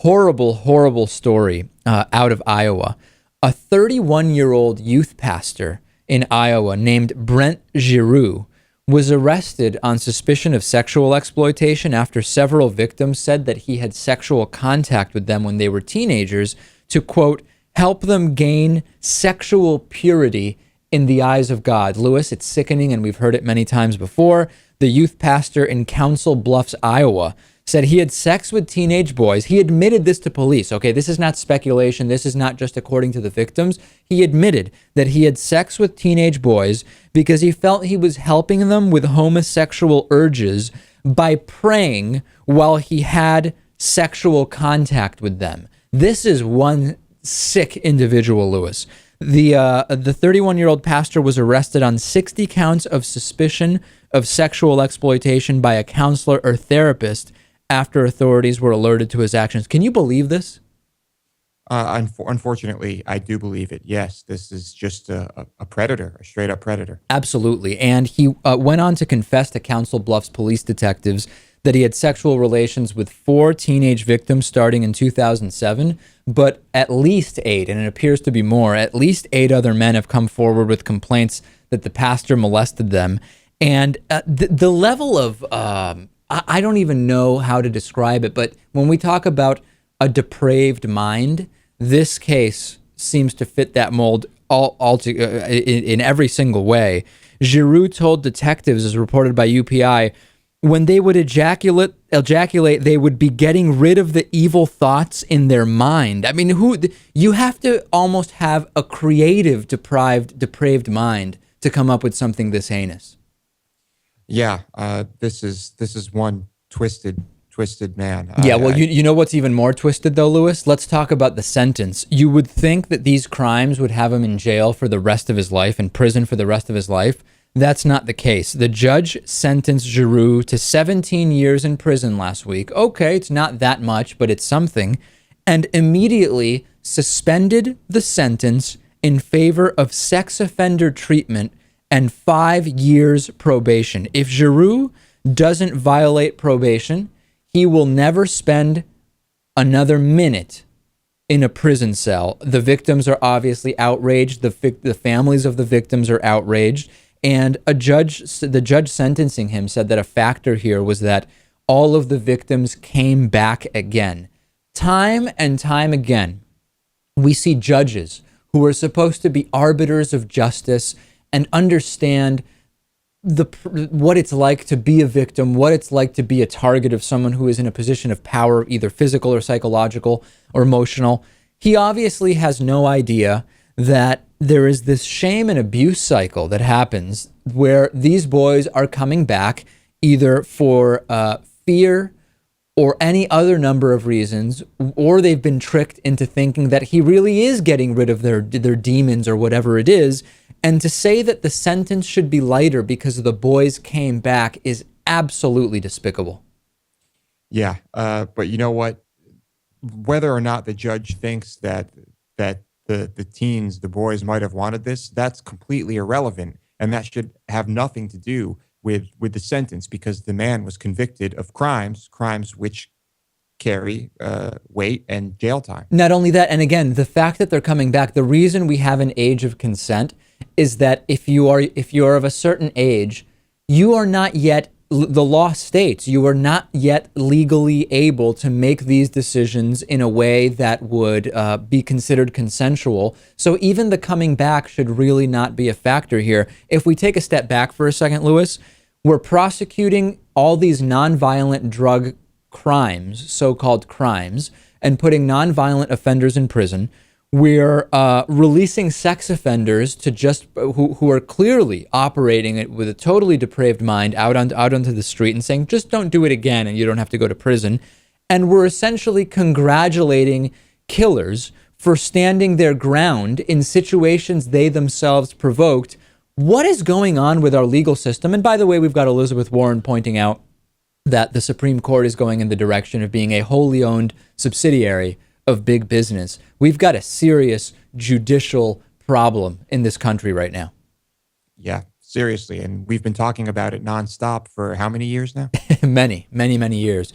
horrible, horrible story out of Iowa. A 31-year-old youth pastor in Iowa named Brent Girouex was arrested on suspicion of sexual exploitation after several victims said that he had sexual contact with them when they were teenagers to, quote, help them gain sexual purity in the eyes of God. Lewis, it's sickening, and we've heard it many times before. The youth pastor in Council Bluffs, Iowa, said he had sex with teenage boys. He admitted this to police. Okay, this is not speculation. This is not just according to the victims. He admitted that he had sex with teenage boys because he felt he was helping them with homosexual urges by praying while he had sexual contact with them. This is one sick individual, Lewis. The 31-year-old pastor was arrested on 60 counts of suspicion of sexual exploitation by a counselor or therapist after authorities were alerted to his actions. Can you believe this? Unfortunately, I do believe it. Yes, this is just a predator, a straight-up predator. Absolutely. And he went on to confess to Council Bluffs police detectives that he had sexual relations with 4 teenage victims starting in 2007, but at least 8, and it appears to be more, at least 8 other men have come forward with complaints that the pastor molested them. And the level of, I don't even know how to describe it, but when we talk about a depraved mind, this case seems to fit that mold in every single way. Giroux told detectives, as reported by UPI, when they would ejaculate, they would be getting rid of the evil thoughts in their mind. I mean, you have to almost have a creative, depraved mind to come up with something this heinous. Yeah, this is one twisted man. Yeah, well, you know what's even more twisted though, Lewis? Let's talk about the sentence. You would think that these crimes would have him in jail for the rest of his life, in prison for the rest of his life. That's not the case. The judge sentenced Giroux to 17 years in prison last week. Okay, it's not that much, but it's something. And immediately suspended the sentence in favor of sex offender treatment and 5 years probation. If Giroux doesn't violate probation, he will never spend another minute in a prison cell. The victims are obviously outraged. The families of the victims are outraged. And the judge sentencing him said that a factor here was that all of the victims came back again. Time and time again, we see judges who are supposed to be arbiters of justice and understand what it's like to be a victim, what it's like to be a target of someone who is in a position of power, either physical or psychological or emotional. He obviously has no idea that there is this shame and abuse cycle that happens where these boys are coming back either for fear or any other number of reasons, or they've been tricked into thinking that he really is getting rid of their demons or whatever it is. And to say that the sentence should be lighter because the boys came back is absolutely despicable. Yeah, but you know what? Whether or not the judge thinks that the teens, the boys might have wanted this, that's completely irrelevant. And that should have nothing to do with the sentence, because the man was convicted of crimes which carry weight and jail time. Not only that, and again, the fact that they're coming back, the reason we have an age of consent is that if you are of a certain age, you are not yet, the law states, you are not yet legally able to make these decisions in a way that would be considered consensual. So even the coming back should really not be a factor here. If we take a step back for a second, Lewis, we're prosecuting all these nonviolent drug crimes, so-called crimes, and putting nonviolent offenders in prison. We're releasing sex offenders to just who are clearly operating it with a totally depraved mind out onto the street and saying, just don't do it again and you don't have to go to prison. And we're essentially congratulating killers for standing their ground in situations they themselves provoked. What is going on with our legal system? And by the way, we've got Elizabeth Warren pointing out that the Supreme Court is going in the direction of being a wholly owned subsidiary of big business. We've got a serious judicial problem in this country right now. Yeah, seriously. And we've been talking about it nonstop for how many years now? Many years.